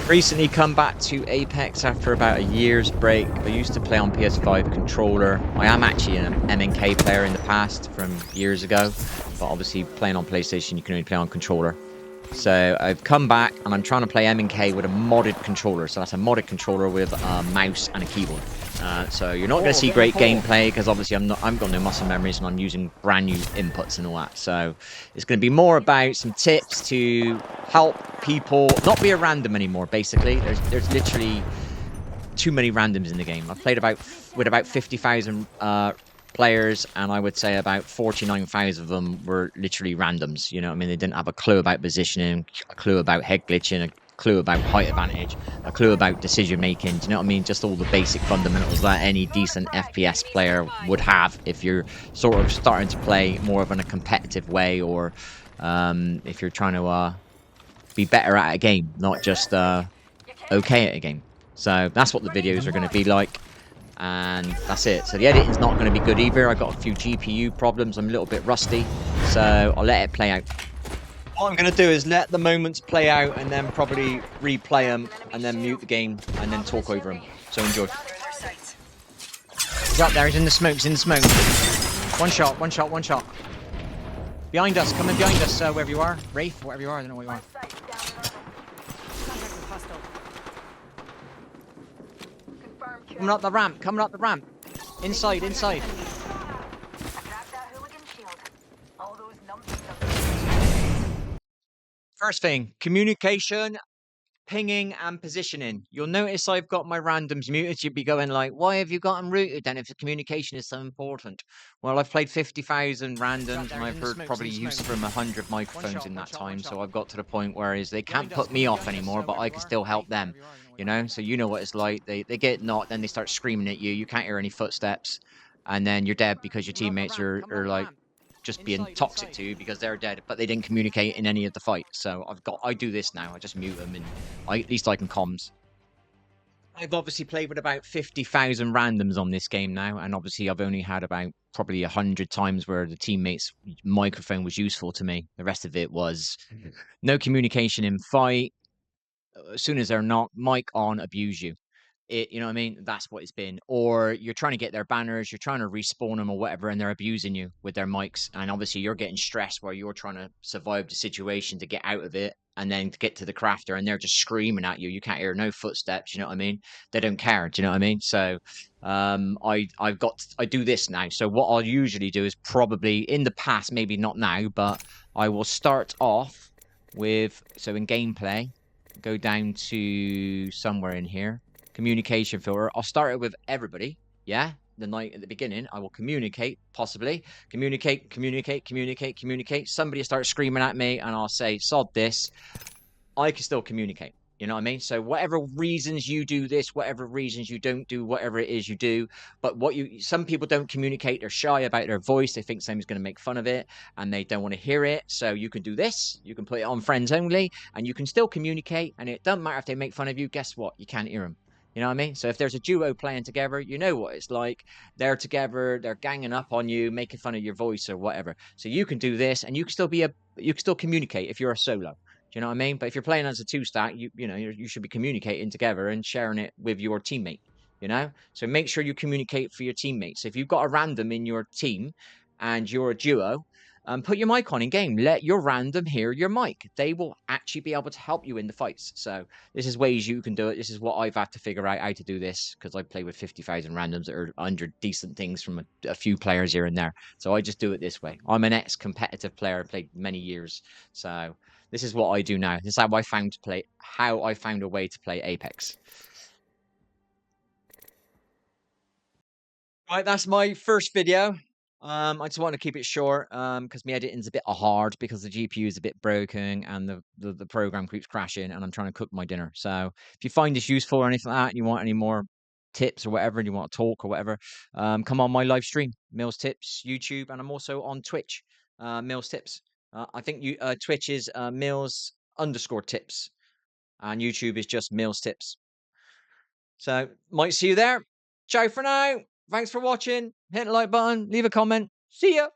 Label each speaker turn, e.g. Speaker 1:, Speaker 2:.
Speaker 1: Recently come back to Apex after about a year's break. I used to play on PS5 controller. I am actually an MNK player in the past from years ago, but obviously playing on PlayStation you can only play on controller. So I've come back and I'm trying to play MNK with a modded controller. So that's a modded controller with a mouse and a keyboard. So you're not going to see great gameplay because obviously I've got no muscle memories and I'm using brand new inputs and all that. So it's going to be more about some tips to help people not be a random anymore. Basically, there's literally too many randoms in the game. I've played with about 50,000 players, and I would say about 49,000 of them were literally randoms. You know what I mean? They didn't have a clue about positioning, a clue about head glitching, a clue about height advantage, a clue about decision making. Do you know what I mean? Just all the basic fundamentals that any decent FPS player would have if you're sort of starting to play more of in a competitive way, or if you're trying to be better at a game, not just okay at a game. So that's what the videos are going to be like. And that's it. So the editing's not going to be good either. I got a few GPU problems. I'm a little bit rusty. So I'll let it play out. What I'm going to do is let the moments play out and then probably replay them and then mute the game and then talk over them. So enjoy. He's up there. He's in the smoke. He's in the smoke. One shot. One shot. One shot. Behind us. Coming behind us, wherever you are. Wraith, wherever you are. I don't know where you are. Coming up the ramp. Coming up the ramp. Inside. Inside. First thing, communication, pinging, and positioning. You'll notice I've got my randoms muted. You'd be going like, why have you got them rooted then if the communication is so important? Well, I've played 50,000 randoms and I've heard probably use from 100 microphones in that time. So I've got to the point where they can't put me off anymore, but I can still help them, you know? So you know what it's like. They get knocked, then they start screaming at you. You can't hear any footsteps. And then you're dead because your teammates are like, just being toxic to you because they're dead, but they didn't communicate in any of the fights. So I do this now. I just mute them, and at least I can comms. I've obviously played with about 50,000 randoms on this game now, and obviously I've only had about probably 100 times where the teammate's microphone was useful to me. The rest of it was no communication in fight. As soon as they're not mic on, abuse you. You know what I mean? That's what it's been. Or you're trying to get their banners, you're trying to respawn them or whatever, and they're abusing you with their mics. And obviously, you're getting stressed while you're trying to survive the situation to get out of it and then to get to the crafter, and they're just screaming at you. You can't hear no footsteps. You know what I mean? They don't care. Do you know what I mean? So, I do this now. So what I'll usually do is probably in the past, maybe not now, but I will start off with in gameplay, go down to somewhere in here. Communication filter. I'll start it with everybody. Yeah. The night at the beginning, I will communicate, possibly. Communicate. Somebody starts screaming at me, and I'll say, sod this. I can still communicate. You know what I mean? So whatever reasons you do this, whatever reasons you don't do, whatever it is you do, but some people don't communicate. They're shy about their voice. They think someone's going to make fun of it and they don't want to hear it. So you can do this. You can put it on friends only and you can still communicate. And it doesn't matter if they make fun of you. Guess what? You can't hear them. You know what I mean? So if there's a duo playing together, you know what it's like. They're together, they're ganging up on you, making fun of your voice or whatever. So you can do this and you can still communicate if you're a solo. Do you know what I mean? But if you're playing as a two-stack, you should be communicating together and sharing it with your teammate, you know? So make sure you communicate for your teammates. If you've got a random in your team and you're a duo, put your mic on in game. Let your random hear your mic. They will actually be able to help you in the fights. So this is ways you can do it. This is what I've had to figure out how to do this because I play with 50,000 randoms that are 100 decent things from a few players here and there. So I just do it this way. I'm an ex-competitive player. I played many years. So this is what I do now. This is how I found a way to play Apex. Right, that's my first video. I just want to keep it short because my editing's a bit hard because the GPU is a bit broken and the program keeps crashing and I'm trying to cook my dinner. So if you find this useful or anything like that and you want any more tips or whatever and you want to talk or whatever, come on my live stream, Mills Tips, YouTube, and I'm also on Twitch, Mills Tips. I think Twitch is Mills_tips and YouTube is just Mills Tips. So might see you there. Ciao for now. Thanks for watching. Hit the like button. Leave a comment. See ya.